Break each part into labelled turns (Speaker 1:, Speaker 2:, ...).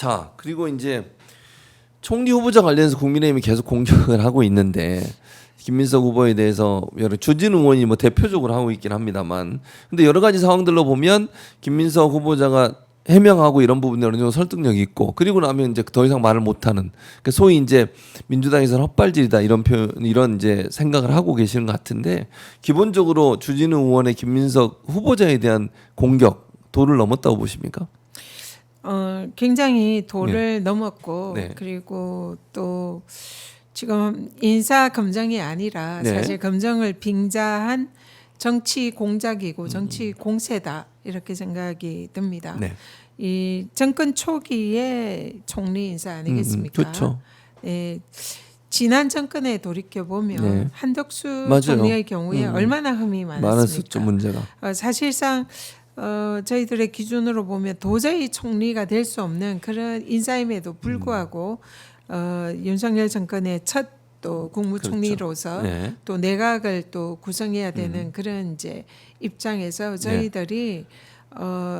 Speaker 1: 자, 그리고 이제 총리 후보자 관련해서 국민의힘이 계속 공격을 하고 있는데 김민석 후보에 대해서 여러 주진 의원이 뭐 대표적으로 하고 있긴 합니다만, 근데 여러 가지 상황들로 보면 김민석 후보자가 해명하고 이런 부분에 어느 정도 설득력이 있고, 그리고 나면 이제 더 이상 말을 못하는, 그러니까 소위 이제 민주당에서는 헛발질이다 이런 표현, 이런 이제 생각을 하고 계시는 것 같은데, 기본적으로 주진우 의원의 김민석 후보자에 대한 공격 도를 넘었다고 보십니까?
Speaker 2: 굉장히 도를 넘었고,
Speaker 1: 네.
Speaker 2: 그리고 또 지금 인사 검증이 아니라
Speaker 1: 네.
Speaker 2: 사실 검증을 빙자한 정치 공작이고 정치 공세다 이렇게 생각이 듭니다.
Speaker 1: 네.
Speaker 2: 이 정권 초기에 총리 인사 아니겠습니까?
Speaker 1: 그렇죠.
Speaker 2: 네, 지난 정권에 돌이켜 보면
Speaker 1: 네.
Speaker 2: 한덕수
Speaker 1: 맞아요.
Speaker 2: 총리의 경우에 얼마나 흠이 많았습니까?
Speaker 1: 많았었죠, 문제가.
Speaker 2: 사실상 저희들의 기준으로 보면 도저히 총리가 될 수 없는 그런 인사임에도 불구하고 윤석열 정권의 첫 또 국무총리로서
Speaker 1: 그렇죠. 네.
Speaker 2: 또 내각을 또 구성해야 되는 그런 이제 입장에서 저희들이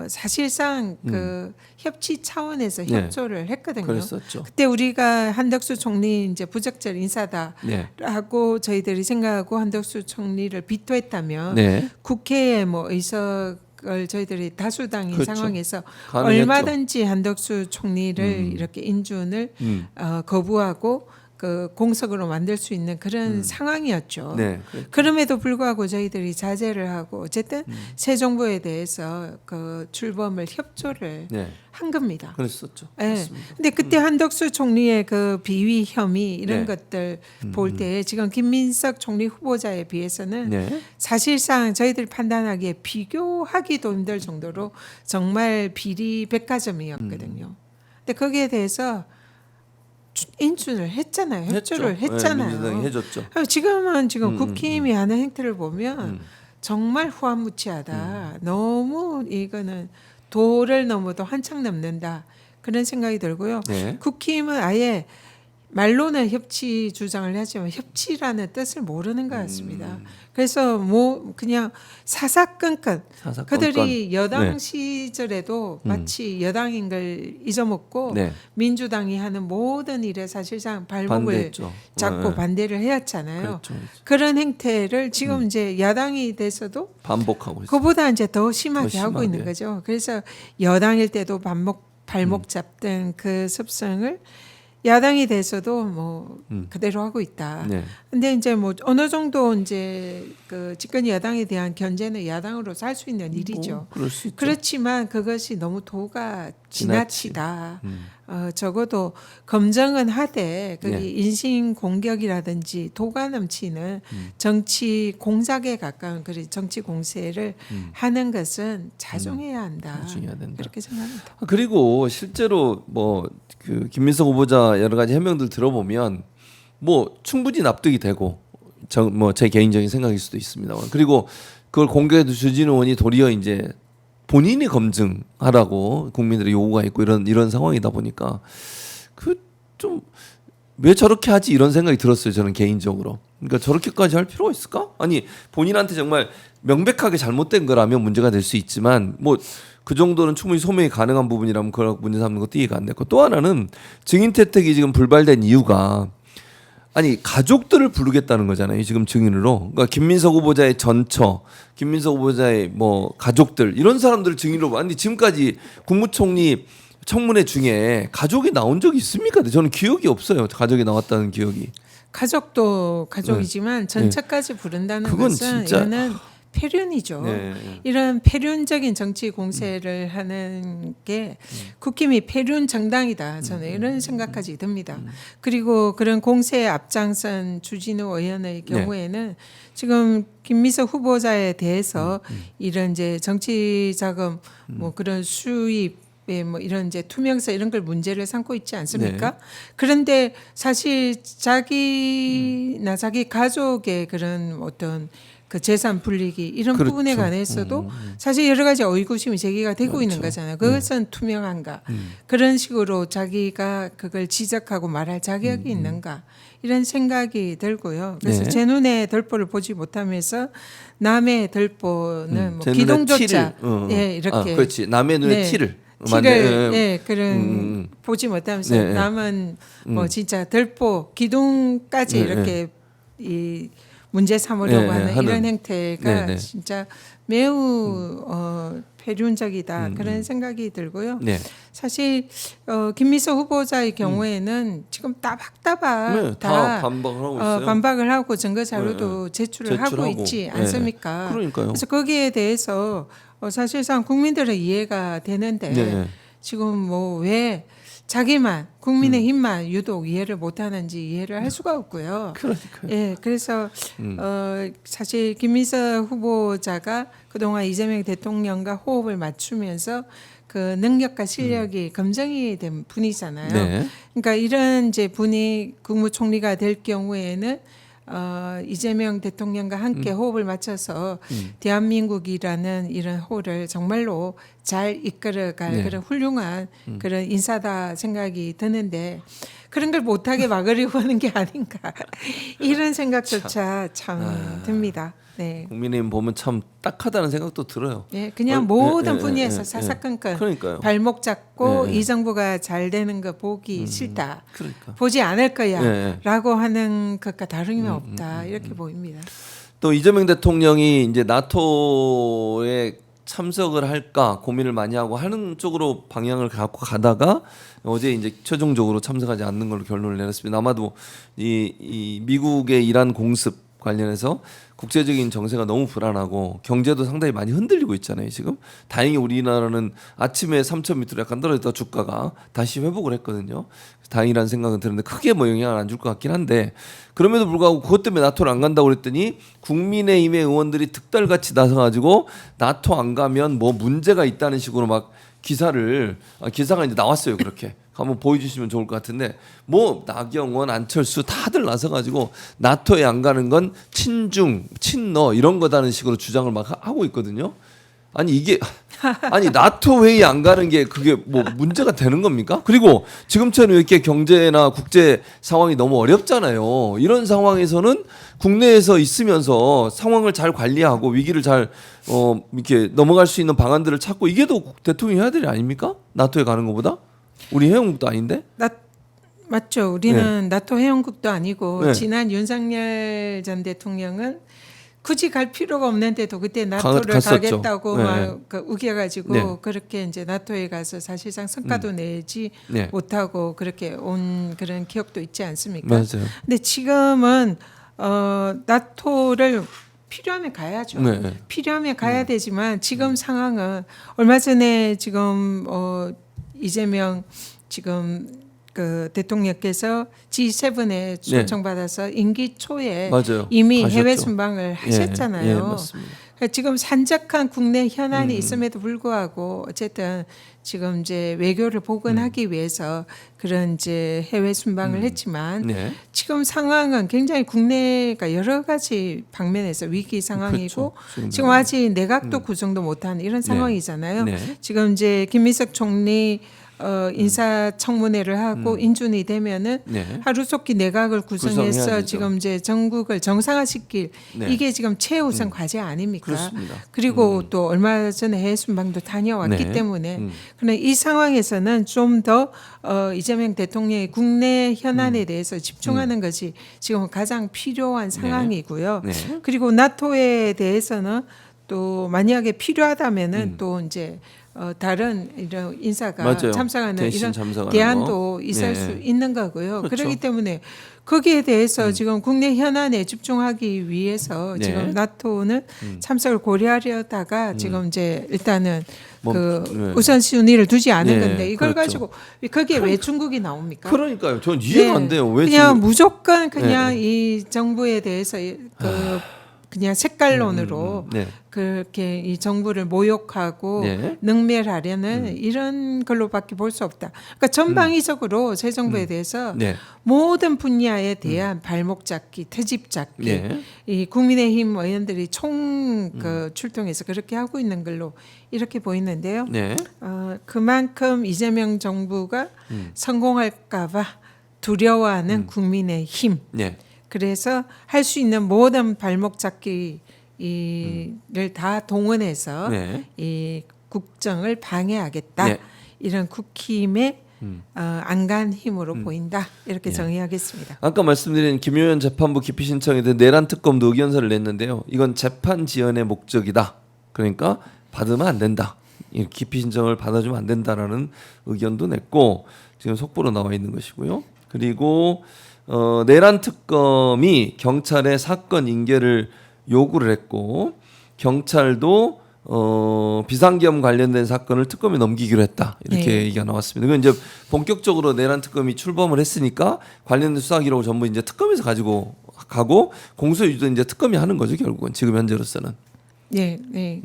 Speaker 2: 사실상 그 협치 차원에서
Speaker 1: 네.
Speaker 2: 협조를 했거든요.
Speaker 1: 그랬었죠.
Speaker 2: 그때 우리가 한덕수 총리 이제 부적절
Speaker 1: 네.
Speaker 2: 인사다라고 저희들이 생각하고 한덕수 총리를 비토했다면
Speaker 1: 네.
Speaker 2: 국회에 뭐 의석을 저희들이 다수당인
Speaker 1: 그렇죠.
Speaker 2: 상황에서
Speaker 1: 가능했죠.
Speaker 2: 얼마든지 한덕수 총리를 이렇게 인준을 거부하고 그 공석으로 만들 수 있는 그런 상황이었죠.
Speaker 1: 네.
Speaker 2: 그럼에도 불구하고 저희들이 자제를 하고 어쨌든 새 정부에 대해서 그 출범을 협조를
Speaker 1: 네.
Speaker 2: 한 겁니다.
Speaker 1: 그랬었죠.
Speaker 2: 예.
Speaker 1: 맞습니다.
Speaker 2: 근데 그때 한덕수 총리의 그 비위 혐의 이런
Speaker 1: 네.
Speaker 2: 것들 볼 때 지금 김민석 총리 후보자에 비해서는
Speaker 1: 네.
Speaker 2: 사실상 저희들 판단하기에 비교하기도 힘들 정도로 정말 비리 백화점이었거든요. 근데 거기에 대해서 인준을 했잖아요. 협조를
Speaker 1: 했죠.
Speaker 2: 했잖아요.
Speaker 1: 네, 민주당이 해줬죠.
Speaker 2: 지금은 국힘이 하는 행태를 보면 정말 후한무치하다. 너무 이거는 도를 넘어도 한참 넘는다. 그런 생각이 들고요.
Speaker 1: 네.
Speaker 2: 국힘은 아예 말로는 협치 주장을 하지만 협치라는 뜻을 모르는 것 같습니다. 그래서 뭐 그냥 사사건건 그들이 여당
Speaker 1: 네.
Speaker 2: 시절에도 마치 여당인 걸 잊어먹고
Speaker 1: 네.
Speaker 2: 민주당이 하는 모든 일에 사실상 발목을
Speaker 1: 반대했죠.
Speaker 2: 잡고
Speaker 1: 네.
Speaker 2: 반대를 해왔잖아요.
Speaker 1: 그렇죠.
Speaker 2: 그런 행태를 지금 이제 야당이 돼서도
Speaker 1: 반복하고 있어요.
Speaker 2: 그보다 이제 더 심하게
Speaker 1: 더
Speaker 2: 하고 있는
Speaker 1: 심하게.
Speaker 2: 거죠. 그래서 여당일 때도 발목 잡던 그 습성을 야당이 돼서도 뭐 그대로 하고 있다.
Speaker 1: 네.
Speaker 2: 근데 이제 뭐 어느 정도 이제 그 집권 여당에 대한 견제는 야당으로 살 수 있는 일이죠.
Speaker 1: 뭐, 그럴 수 있죠.
Speaker 2: 그렇지만 그것이 너무 도가 지나치다. 적어도 검증은 하되 그게
Speaker 1: 네.
Speaker 2: 인신 공격이라든지 도가 넘치는 정치 공작에 가까운 그런 정치 공세를 하는 것은 자중해야 한다.
Speaker 1: 자중해야 된다.
Speaker 2: 그렇게 생각합니다.
Speaker 1: 그리고 실제로 뭐 그 김민석 후보자 여러 가지 해명들 들어보면 뭐 충분히 납득이 되고, 뭐 제 개인적인 생각일 수도 있습니다만, 그리고 그걸 공개해도 주진우 의원이 도리어 이제 본인이 검증하라고 국민들의 요구가 있고 이런 상황이다 보니까 그 좀 왜 저렇게 하지 이런 생각이 들었어요, 저는 개인적으로. 그러니까 저렇게까지 할 필요가 있을까? 아니 본인한테 정말 명백하게 잘못된 거라면 문제가 될 수 있지만 뭐 그 정도는 충분히 소명이 가능한 부분이라면 그걸 문제 삼는 것도 이해가 안 됐고, 또 하나는 증인 채택이 지금 불발된 이유가 아니 가족들을 부르겠다는 거잖아요, 지금 증인으로. 그러니까 김민석 후보자의 전처, 김민석 후보자의 뭐 가족들 이런 사람들을 증인으로. 아니 지금까지 국무총리 청문회 중에 가족이 나온 적이 있습니까? 저는 기억이 없어요, 가족이 나왔다는 기억이.
Speaker 2: 가족도 가족이지만 전처까지 부른다는
Speaker 1: 그건
Speaker 2: 것은
Speaker 1: 진짜-
Speaker 2: 이거는 폐륜이죠.
Speaker 1: 네.
Speaker 2: 이런 폐륜적인 정치 공세를 하는 게 국힘이 폐륜 정당이다. 저는 이런 생각까지 듭니다. 그리고 그런 공세에 앞장선 주진우 의원의 경우에는 지금 김민석 후보자에 대해서 이런 이제 정치 자금 뭐 그런 수입 뭐 이런 이제 투명성 이런 걸 문제를 삼고 있지 않습니까? 그런데 사실 자기나 자기 가족의 그런 어떤 그 재산 불리기 이런
Speaker 1: 그렇죠.
Speaker 2: 부분에 관해서도 사실 여러 가지 의구심이 제기가 되고
Speaker 1: 그렇죠.
Speaker 2: 있는 거잖아요. 그것은 투명한가? 그런 식으로 자기가 그걸 지적하고 말할 자격이 있는가? 이런 생각이 들고요. 그래서
Speaker 1: 네.
Speaker 2: 제 눈에 덜보를 보지 못하면서 남의 덜보는 뭐
Speaker 1: 제 눈에
Speaker 2: 기동조차
Speaker 1: 티를,
Speaker 2: 예, 이렇게
Speaker 1: 그렇지. 남의 눈에
Speaker 2: 네.
Speaker 1: 티를.
Speaker 2: 길을 그런 보지 못하면서
Speaker 1: 네.
Speaker 2: 남은 뭐 진짜 들보 기둥까지
Speaker 1: 네.
Speaker 2: 이렇게 이 문제 삼으려고
Speaker 1: 네.
Speaker 2: 하는 이런 행태가
Speaker 1: 네.
Speaker 2: 진짜 매우 폐륜적이다 그런 생각이 들고요.
Speaker 1: 네.
Speaker 2: 사실 김미서 후보자의 경우에는 지금 따박따박
Speaker 1: 네, 다 반박을 하고 있어요.
Speaker 2: 반박을 하고 증거 자료도 제출을 하고 있지 않습니까?
Speaker 1: 그러니까요.
Speaker 2: 그래서 거기에 대해서 사실상 국민들은 이해가 되는데
Speaker 1: 네.
Speaker 2: 지금 뭐 왜 자기만 국민의힘만 유독 이해를 못하는지 이해를 할 수가 없고요.
Speaker 1: 그러니까요.
Speaker 2: 예, 그래서 사실 김미서 후보자가 그동안 이재명 대통령과 호흡을 맞추면서 그 능력과 실력이 검증이 된 분이잖아요.
Speaker 1: 네.
Speaker 2: 그러니까 이런 이제 분이 국무총리가 될 경우에는 이재명 대통령과 함께 호흡을 맞춰서 대한민국이라는 이런 호를 정말로 잘 이끌어갈
Speaker 1: 네.
Speaker 2: 그런 훌륭한 그런 인사다 생각이 드는데 그런 걸 못하게 막으려고 하는 게 아닌가 이런 생각조차 참 듭니다. 네.
Speaker 1: 국민의힘 보면 참 딱하다는 생각도 들어요.
Speaker 2: 예, 그냥 모든
Speaker 1: 예,
Speaker 2: 분야에서
Speaker 1: 예,
Speaker 2: 사사건건
Speaker 1: 그러니까요.
Speaker 2: 발목 잡고
Speaker 1: 예, 예.
Speaker 2: 이 정부가 잘 되는 거 보기 싫다.
Speaker 1: 그러니까.
Speaker 2: 보지 않을
Speaker 1: 예, 예.
Speaker 2: 거야라고 하는 것과 다름이 없다 이렇게 보입니다.
Speaker 1: 또 이재명 대통령이 이제 나토에 참석을 할까 고민을 많이 하고 하는 쪽으로 방향을 갖고 가다가 어제 이제 최종적으로 참석하지 않는 걸로 결론을 내렸습니다. 아마도 이 미국의 이란 공습 관련해서 국제적인 정세가 너무 불안하고 경제도 상당히 많이 흔들리고 있잖아요. 지금 다행히 우리나라는 아침에 3천 밑으로 약간 떨어졌다 주가가 다시 회복을 했거든요. 다행이라는 생각은 드는데 크게 뭐 영향을 안 줄 것 같긴 한데 그럼에도 불구하고 그것 때문에 나토를 안 간다고 그랬더니 국민의힘의 의원들이 득달같이 나서가지고 나토 안 가면 뭐 문제가 있다는 식으로 막 기사가 이제 나왔어요. 그렇게 한번 보여주시면 좋을 것 같은데 뭐 나경원, 안철수 다들 나서가지고 나토에 안 가는 건 친중, 친러 이런 거다는 식으로 주장을 막 하고 있거든요. 아니 이게 나토 회의 안 가는 게 그게 뭐 문제가 되는 겁니까? 그리고 지금처럼 이렇게 경제나 국제 상황이 너무 어렵잖아요. 이런 상황에서는 국내에서 있으면서 상황을 잘 관리하고 위기를 잘 이렇게 넘어갈 수 있는 방안들을 찾고 이게 더 대통령이 해야 될 일 아닙니까? 나토에 가는 것보다? 우리 회원국도 아닌데?
Speaker 2: 맞죠. 우리는 나토 회원국도 아니고
Speaker 1: 네.
Speaker 2: 지난 윤석열 전 대통령은 굳이 갈 필요가 없는데도 그때 나토를
Speaker 1: 갔었죠.
Speaker 2: 가겠다고
Speaker 1: 네.
Speaker 2: 막 우겨가지고
Speaker 1: 네.
Speaker 2: 그렇게 이제 나토에 가서 사실상 성과도 내지
Speaker 1: 네.
Speaker 2: 못하고 그렇게 온 그런 기억도 있지 않습니까?
Speaker 1: 맞아요.
Speaker 2: 근데 지금은 나토를 필요하면 가야죠.
Speaker 1: 네.
Speaker 2: 필요하면 가야 되지만 지금 상황은 얼마 전에 지금 이재명 지금 그 대통령께서 G7에 초청받아서 임기 초에
Speaker 1: 맞아요.
Speaker 2: 이미
Speaker 1: 가셨죠.
Speaker 2: 해외 순방을 하셨잖아요.
Speaker 1: 예, 맞습니다.
Speaker 2: 그러니까 지금 산적한 국내 현안이 있음에도 불구하고 어쨌든 지금 이제 외교를 복원하기 위해서 그런 이제 해외 순방을 했지만
Speaker 1: 네.
Speaker 2: 지금 상황은 굉장히 국내가 여러 가지 방면에서 위기 상황이고
Speaker 1: 그렇죠.
Speaker 2: 지금 아직 내각도 구성도 못한 이런 상황이잖아요.
Speaker 1: 네.
Speaker 2: 지금 이제 김민석 총리 인사청문회를 하고 인준이 되면은
Speaker 1: 네.
Speaker 2: 하루속히 내각을 구성해서
Speaker 1: 구성해야죠.
Speaker 2: 지금 이제 전국을 정상화시킬
Speaker 1: 네.
Speaker 2: 이게 지금 최우선 과제 아닙니까?
Speaker 1: 그렇습니다.
Speaker 2: 그리고 또 얼마 전에 해외 순방도 다녀왔기
Speaker 1: 네.
Speaker 2: 때문에 그런데 이 상황에서는 좀 더 이재명 대통령의 국내 현안에 대해서 집중하는 것이 지금 가장 필요한 상황이고요.
Speaker 1: 네.
Speaker 2: 그리고 나토에 대해서는 또 만약에 필요하다면은 또 이제 다른 이런 인사가
Speaker 1: 맞아요.
Speaker 2: 참석하는
Speaker 1: 대신
Speaker 2: 이런
Speaker 1: 참석하는
Speaker 2: 대안도
Speaker 1: 거.
Speaker 2: 있을
Speaker 1: 네.
Speaker 2: 수 있는 거고요.
Speaker 1: 그렇죠.
Speaker 2: 그렇기 때문에 거기에 대해서 지금 국내 현안에 집중하기 위해서
Speaker 1: 네.
Speaker 2: 지금 나토는 참석을 고려하려다가 지금 이제 일단은
Speaker 1: 뭐,
Speaker 2: 그
Speaker 1: 네.
Speaker 2: 우선순위를 두지 않은
Speaker 1: 네,
Speaker 2: 건데 이걸
Speaker 1: 그렇죠.
Speaker 2: 가지고 거기에 왜 중국이 나옵니까?
Speaker 1: 그러니까요. 전 이해가
Speaker 2: 네.
Speaker 1: 안 돼요. 왜
Speaker 2: 그냥
Speaker 1: 지금
Speaker 2: 무조건 그냥 이 정부에 대해서 그냥 색깔론으로
Speaker 1: 네.
Speaker 2: 그렇게 이 정부를 모욕하고
Speaker 1: 네.
Speaker 2: 능멸하려는 이런 걸로밖에 볼 수 없다. 그러니까 전방위적으로 새 정부에 대해서
Speaker 1: 네.
Speaker 2: 모든 분야에 대한 발목 잡기, 트집 잡기,
Speaker 1: 네.
Speaker 2: 이 국민의힘 의원들이 총 출동해서 그렇게 하고 있는 걸로 이렇게 보이는데요.
Speaker 1: 네.
Speaker 2: 그만큼 이재명 정부가 성공할까봐 두려워하는 국민의힘.
Speaker 1: 네.
Speaker 2: 그래서 할 수 있는 모든 발목 잡기를 다 동원해서
Speaker 1: 네.
Speaker 2: 이 국정을 방해하겠다.
Speaker 1: 네.
Speaker 2: 이런 국힘의 안간 힘으로 보인다 이렇게
Speaker 1: 예.
Speaker 2: 정의하겠습니다.
Speaker 1: 아까 말씀드린 김효연 재판부 기피 신청에 대해 내란 특검도 의견서를 냈는데요. 이건 재판 지연의 목적이다. 그러니까 받으면 안 된다. 이 기피 신청을 받아주면 안 된다라는 의견도 냈고 지금 속보로 나와 있는 것이고요. 그리고 내란 특검이 경찰에 사건 인계를 요구를 했고 경찰도 비상계엄 관련된 사건을 특검에 넘기기로 했다 이렇게
Speaker 2: 네.
Speaker 1: 얘기가 나왔습니다. 그건 이제 본격적으로 내란 특검이 출범을 했으니까 관련된 수사 기록을 전부 이제 특검에서 가지고 가고 공소유지도 이제 특검이 하는 거죠 결국은 지금 현재로서는.
Speaker 2: 네, 네.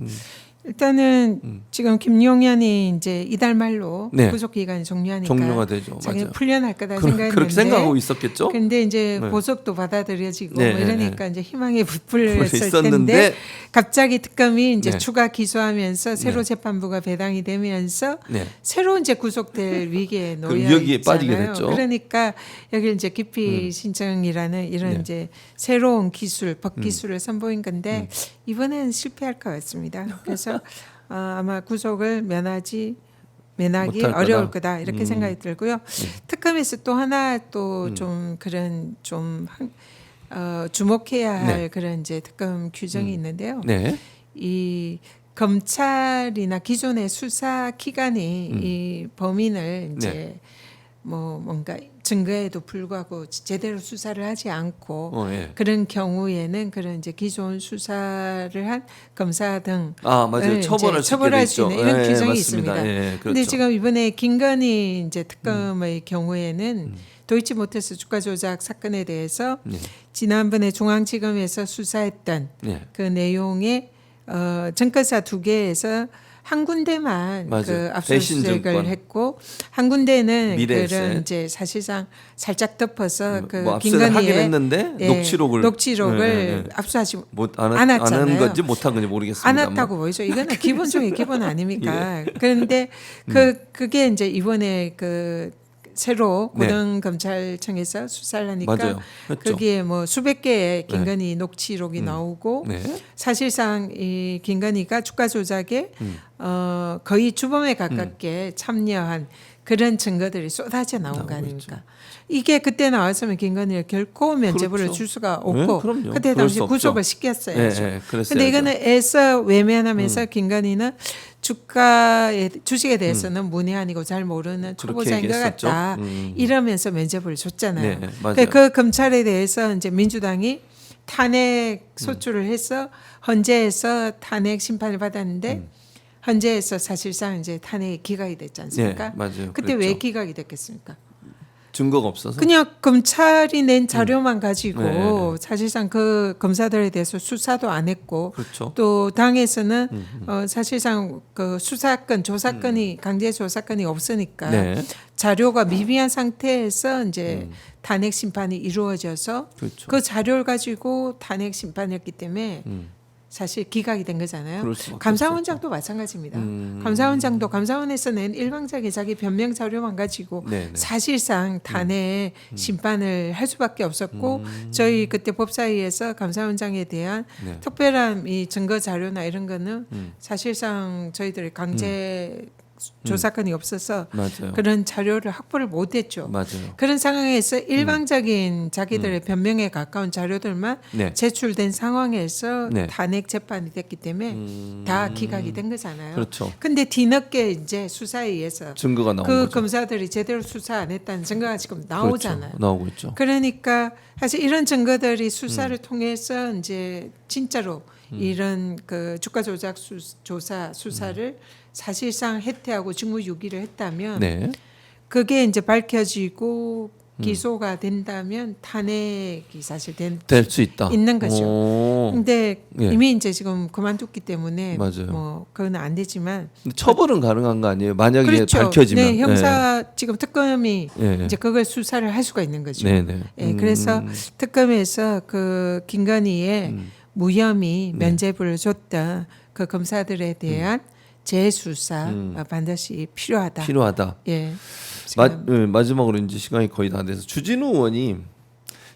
Speaker 2: 일단은 지금 김용현이 이제 이달 말로
Speaker 1: 네.
Speaker 2: 구속 기간이 종료하니까
Speaker 1: 종료가 되죠.
Speaker 2: 자기는
Speaker 1: 맞아요.
Speaker 2: 풀려날 거다 생각했는데
Speaker 1: 그렇게 생각하고 있었겠죠.
Speaker 2: 근데 이제
Speaker 1: 네.
Speaker 2: 고속도 받아들여지고
Speaker 1: 네,
Speaker 2: 뭐
Speaker 1: 네,
Speaker 2: 이러니까 이제 희망에 부풀렸을
Speaker 1: 있었는데
Speaker 2: 텐데 갑자기 특검이 이제
Speaker 1: 네.
Speaker 2: 추가 기소하면서 새로
Speaker 1: 네.
Speaker 2: 재판부가 배당이 되면서
Speaker 1: 네.
Speaker 2: 새로 이제 구속될 위기에
Speaker 1: 그럼
Speaker 2: 놓여
Speaker 1: 여기에 빠지게
Speaker 2: 있잖아요.
Speaker 1: 됐죠.
Speaker 2: 그러니까 여기 이제 기피 신청이라는 이런
Speaker 1: 네.
Speaker 2: 이제 새로운 기술, 법 기술을 선보인 건데 이번엔 실패할 것 같습니다. 그래서 아마 구속을 면하기
Speaker 1: 못할
Speaker 2: 어려울
Speaker 1: 거다.
Speaker 2: 거다 이렇게 생각이 들고요. 특검에서 또 하나 또 좀 그런 좀 주목해야 할
Speaker 1: 네.
Speaker 2: 그런 이제 특검 규정이 있는데요.
Speaker 1: 네.
Speaker 2: 이 검찰이나 기존의 수사 기관이 이 범인을 이제
Speaker 1: 네.
Speaker 2: 뭐 뭔가 증거에도 불구하고 제대로 수사를 하지 않고
Speaker 1: 예.
Speaker 2: 그런 경우에는 그런 이제 기존 수사를 한 검사 등
Speaker 1: 아 맞아요.
Speaker 2: 네,
Speaker 1: 처벌할
Speaker 2: 이제
Speaker 1: 수 있게 돼
Speaker 2: 처벌할 수
Speaker 1: 있죠.
Speaker 2: 있는 이런
Speaker 1: 예,
Speaker 2: 규정이
Speaker 1: 맞습니다.
Speaker 2: 있습니다.
Speaker 1: 예, 그렇죠.
Speaker 2: 근데 지금 이번에 김건희 이제 특검의 경우에는 도이치모터스 주가 조작 사건에 대해서
Speaker 1: 네.
Speaker 2: 지난번에 중앙지검에서 수사했던
Speaker 1: 네.
Speaker 2: 그 내용의 증거사 두 개에서 한 군데만
Speaker 1: 맞아요.
Speaker 2: 그
Speaker 1: 대신
Speaker 2: 압수수색을
Speaker 1: 증권.
Speaker 2: 했고 한 군데는
Speaker 1: 미래에셋.
Speaker 2: 그런 이제 사실상 살짝 덮어서 그
Speaker 1: 뭐 압수를 하긴
Speaker 2: 김건희의
Speaker 1: 했는데
Speaker 2: 예,
Speaker 1: 녹취록을
Speaker 2: 압수하지
Speaker 1: 못안
Speaker 2: 않았잖아요.
Speaker 1: 하는 건지 못한 건지 모르겠습니다.
Speaker 2: 안 왔다고 보이죠. 이거는 기본 중에 기본 아닙니까? 그런데 그게 이제 이번에 그 새로
Speaker 1: 네.
Speaker 2: 고등검찰청에서 수사를 하니까
Speaker 1: 맞아요. 했죠.
Speaker 2: 거기에 뭐 수백 개의 김건희 녹취록이 나오고
Speaker 1: 네.
Speaker 2: 사실상 이 김건희가 주가 조작에 거의 주범에 가깝게 참여한 그런 증거들이 쏟아져 나온 거
Speaker 1: 나오고
Speaker 2: 아닙니까? 이게 그때 나왔으면 김건희를 결코 면죄부를
Speaker 1: 그렇죠.
Speaker 2: 줄 수가
Speaker 1: 네,
Speaker 2: 없고
Speaker 1: 그럼요.
Speaker 2: 그때
Speaker 1: 그럴
Speaker 2: 당시
Speaker 1: 수 없죠.
Speaker 2: 구속을 시켰어야죠.
Speaker 1: 네, 네, 그랬어야죠.
Speaker 2: 근데 이거는 애써 외면하면서 김건희는 주식에 대해서는 문외한이고 잘 모르는
Speaker 1: 그렇게
Speaker 2: 초보자인 것
Speaker 1: 얘기했었죠.
Speaker 2: 같다. 이러면서 면죄부를 줬잖아요.
Speaker 1: 네, 맞아요.
Speaker 2: 그 검찰에 대해서 이제 민주당이 탄핵 소추를 해서 헌재에서 탄핵 심판을 받았는데 헌재에서 사실상 이제 탄핵이 기각이 됐지 않습니까?
Speaker 1: 네, 맞아요.
Speaker 2: 그때
Speaker 1: 그랬죠.
Speaker 2: 왜 기각이 됐겠습니까?
Speaker 1: 증거가 없어서.
Speaker 2: 그냥 검찰이 낸 자료만 가지고
Speaker 1: 네.
Speaker 2: 사실상 그 검사들에 대해서 수사도 안 했고
Speaker 1: 그렇죠.
Speaker 2: 또 당에서는 사실상 그 수사권 조사권이 강제 조사권이 없으니까
Speaker 1: 네.
Speaker 2: 자료가 미비한 상태에서 이제 탄핵 심판이 이루어져서
Speaker 1: 그렇죠.
Speaker 2: 그 자료를 가지고 탄핵 심판이었기 때문에 사실 기각이 된 거잖아요.
Speaker 1: 그럴 수밖에
Speaker 2: 감사원장도 마찬가지입니다. 감사원장도 감사원에서 낸 일방적인 자기 변명 자료만 가지고
Speaker 1: 네, 네.
Speaker 2: 사실상 탄핵 심판을 할 수밖에 없었고 저희 그때 법사위에서 감사원장에 대한
Speaker 1: 네.
Speaker 2: 특별한 이 증거 자료나 이런 거는 사실상 저희들이 강제 조사권이 없어서
Speaker 1: 맞아요.
Speaker 2: 그런 자료를 확보를 못했죠.
Speaker 1: 맞아요.
Speaker 2: 그런 상황에서 일방적인 자기들의 변명에 가까운 자료들만
Speaker 1: 네.
Speaker 2: 제출된 상황에서
Speaker 1: 네.
Speaker 2: 탄핵 재판이 됐기 때문에 다 기각이 된 거잖아요.
Speaker 1: 그렇죠.
Speaker 2: 근데 뒤늦게 이제 수사에 의해서
Speaker 1: 증거가 나온
Speaker 2: 그
Speaker 1: 거죠.
Speaker 2: 검사들이 제대로 수사 안 했다는 증거가 지금 나오잖아요.
Speaker 1: 그렇죠. 나오고 있죠.
Speaker 2: 그러니까 사실 이런 증거들이 수사를 통해서 이제 진짜로 이런 그 주가 조작 수사를 사실상 해태하고 직무유기를 했다면
Speaker 1: 네.
Speaker 2: 그게 이제 밝혀지고 기소가 된다면 탄핵이 사실
Speaker 1: 될 수 있다.
Speaker 2: 있는 거죠.
Speaker 1: 오.
Speaker 2: 근데
Speaker 1: 예.
Speaker 2: 이미 이제 지금 그만뒀기 때문에
Speaker 1: 맞아요.
Speaker 2: 뭐 그건 안 되지만
Speaker 1: 근데 처벌은 가능한 거 아니에요? 만약에
Speaker 2: 그렇죠.
Speaker 1: 밝혀지면.
Speaker 2: 네, 형사 지금 특검이
Speaker 1: 예.
Speaker 2: 이제 그걸 수사를 할 수가 있는 거죠.
Speaker 1: 네, 네.
Speaker 2: 예, 그래서 특검에서 그 김건희의 무혐의 면죄부를 줬던 그 검사들에 대한 재수사 반드시 필요하다.
Speaker 1: 필요하다.
Speaker 2: 예. 지금
Speaker 1: 마지막으로 이제 시간이 거의 다 돼서 주진우 의원이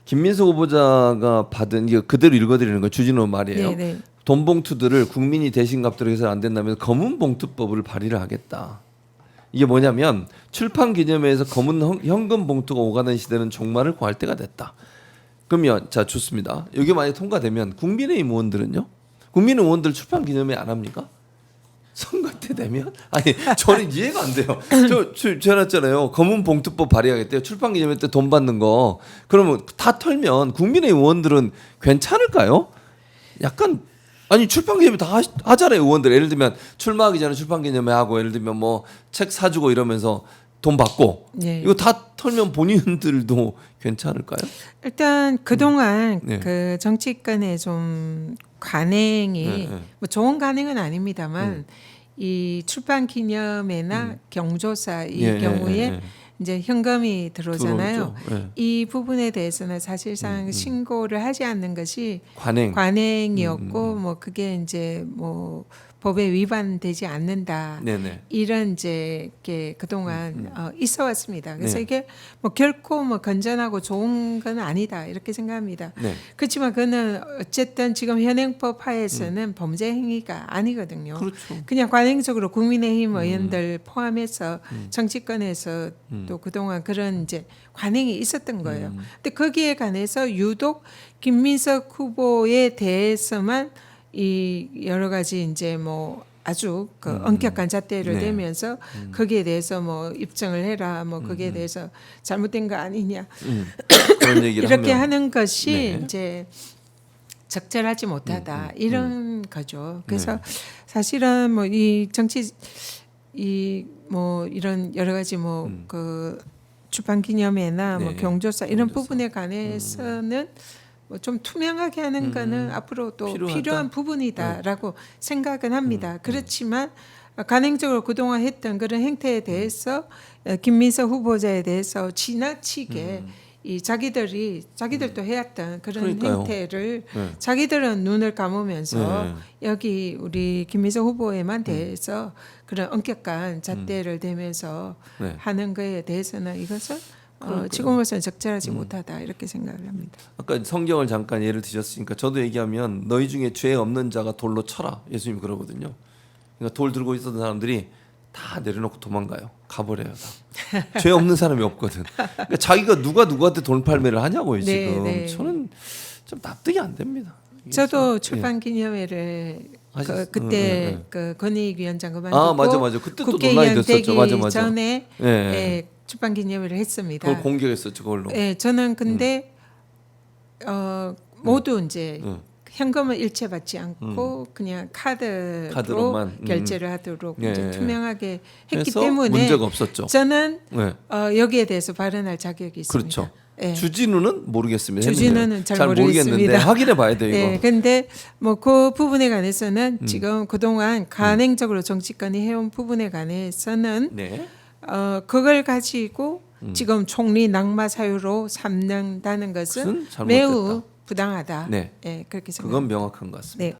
Speaker 1: 김민석 후보자가 받은 이게 그대로 읽어드리는 거 주진우 말이에요.
Speaker 2: 네, 네.
Speaker 1: 돈 봉투들을 국민이 대신 갚도록 해서는 안 된다면 검은 봉투법을 발의를 하겠다. 이게 뭐냐면 출판 기념회에서 검은 현금 봉투가 오가는 시대는 종말을 구할 때가 됐다. 그러면 자 좋습니다. 여기 만약 통과되면 국민의힘 의원들은요? 국민의힘 의원들 출판 기념회 안 합니까? 선거 때 되면 아니 저는 이해가 안 돼요. 저 해놨잖아요. 검은 봉투법 발의하겠대요. 출판 기념회 때 돈 받는 거 그러면 다 털면 국민의힘 의원들은 괜찮을까요? 약간 아니 출판 기념회 다 하잖아요. 의원들 예를 들면 출마하기 전에 출판 기념회 하고 예를 들면 뭐 책 사주고 이러면서 돈 받고
Speaker 2: 네.
Speaker 1: 이거 다 털면 본인들도 괜찮을까요?
Speaker 2: 일단 그동안
Speaker 1: 네.
Speaker 2: 그 정치권의 좀 관행이
Speaker 1: 네, 네.
Speaker 2: 뭐 좋은 관행은 아닙니다만 이 출판 기념회나 경조사 이
Speaker 1: 예, 예,
Speaker 2: 경우에
Speaker 1: 예, 예.
Speaker 2: 이제 현금이 들어오잖아요.
Speaker 1: 들어오죠. 예.
Speaker 2: 이 부분에 대해서는 사실상 신고를 하지 않는 것이
Speaker 1: 관행.
Speaker 2: 관행이었고 뭐 그게 이제 뭐 법에 위반되지 않는다.
Speaker 1: 네네.
Speaker 2: 이런 이제 게 그동안 있어 왔습니다. 그래서
Speaker 1: 네.
Speaker 2: 이게 뭐 결코 뭐 건전하고 좋은 건 아니다 이렇게 생각합니다.
Speaker 1: 네.
Speaker 2: 그렇지만 그는 어쨌든 지금 현행법 하에서는 범죄 행위가 아니거든요.
Speaker 1: 그렇죠.
Speaker 2: 그냥 관행적으로 국민의힘 의원들 포함해서 정치권에서 또 그동안 그런 이제 관행이 있었던 거예요. 근데 거기에 관해서 유독 김민석 후보에 대해서만 이 여러 가지 이제 뭐 아주 그 엄격한 잣대를
Speaker 1: 네.
Speaker 2: 대면서 거기에 대해서 뭐 입증을 해라 뭐 거기에 대해서 잘못된 거 아니냐
Speaker 1: 그런 얘기를
Speaker 2: 이렇게
Speaker 1: 하면
Speaker 2: 하는 것이
Speaker 1: 네.
Speaker 2: 이제 적절하지 못하다 이런 거죠. 그래서 사실은 뭐 이 정치 이 뭐 이런 여러 가지 뭐 그 출판 기념회나 뭐
Speaker 1: 네.
Speaker 2: 경조사 이런
Speaker 1: 경조사.
Speaker 2: 부분에 관해서는 뭐 좀 투명하게 하는 거는 앞으로 또
Speaker 1: 필요하다.
Speaker 2: 필요한 부분이다라고 생각은 합니다. 그렇지만 간행적으로 그동안 했던 그런 행태에 대해서 김민석 후보자에 대해서 지나치게 이 자기들도 해왔던 그런
Speaker 1: 그러니까요.
Speaker 2: 행태를
Speaker 1: 네.
Speaker 2: 자기들은 눈을 감으면서
Speaker 1: 네.
Speaker 2: 여기 우리 김민석 후보에만 대해서 그런 엄격한 잣대를 대면서
Speaker 1: 네.
Speaker 2: 하는 거에 대해서는 이것은
Speaker 1: 그러니까요.
Speaker 2: 지금으로서는 적절하지 못하다 이렇게 생각을 합니다.
Speaker 1: 아까 성경을 잠깐 예를 드셨으니까 저도 얘기하면 너희 중에 죄 없는 자가 돌로 쳐라 예수님이 그러거든요. 그러니까 돌 들고 있었던 사람들이 다 내려놓고 도망가요. 가버려요 다. 죄 없는 사람이 없거든. 그러니까 자기가 누가 누구한테 돌팔매를 하냐고요 지금.
Speaker 2: 네.
Speaker 1: 저는 좀 납득이 안 됩니다. 이게
Speaker 2: 저도
Speaker 1: 참-
Speaker 2: 출판 기념회를
Speaker 1: 하셨-
Speaker 2: 그때 그 권익위원장 그만두고
Speaker 1: 아 맞아. 그때 또 논란이
Speaker 2: 국회의원
Speaker 1: 됐었죠.
Speaker 2: 되기
Speaker 1: 맞아.
Speaker 2: 전에
Speaker 1: 예.
Speaker 2: 예, 출판 기념회를 했습니다.
Speaker 1: 그걸 공개했었죠 그걸로.
Speaker 2: 예, 저는 근데 모두 이제
Speaker 1: 음.
Speaker 2: 현금을 일체 받지 않고 그냥 카드로
Speaker 1: 카드로만,
Speaker 2: 결제를 하도록
Speaker 1: 예,
Speaker 2: 이제
Speaker 1: 예.
Speaker 2: 투명하게 했기
Speaker 1: 그래서
Speaker 2: 때문에
Speaker 1: 문제가 없었죠.
Speaker 2: 저는
Speaker 1: 네.
Speaker 2: 여기에 대해서 발언할 자격이 있습니다.
Speaker 1: 그렇죠.
Speaker 2: 예.
Speaker 1: 주진우는 모르겠습니다.
Speaker 2: 주진우는
Speaker 1: 했는데요.
Speaker 2: 잘
Speaker 1: 모르겠는데
Speaker 2: 모르겠습니다.
Speaker 1: 확인해 봐야 돼요 이거.
Speaker 2: 네, 근데 뭐 그 부분에 관해서는 지금 그동안 간행적으로 정치권이 해온 부분에 관해서는
Speaker 1: 네.
Speaker 2: 그걸 가지고 지금 총리 낙마 사유로 삼는다는 것은
Speaker 1: 그것은 잘못됐다.
Speaker 2: 매우 부당하다.
Speaker 1: 네.
Speaker 2: 예, 그렇게 생각합니다.
Speaker 1: 그건 명확한 것 같습니다.
Speaker 2: 네.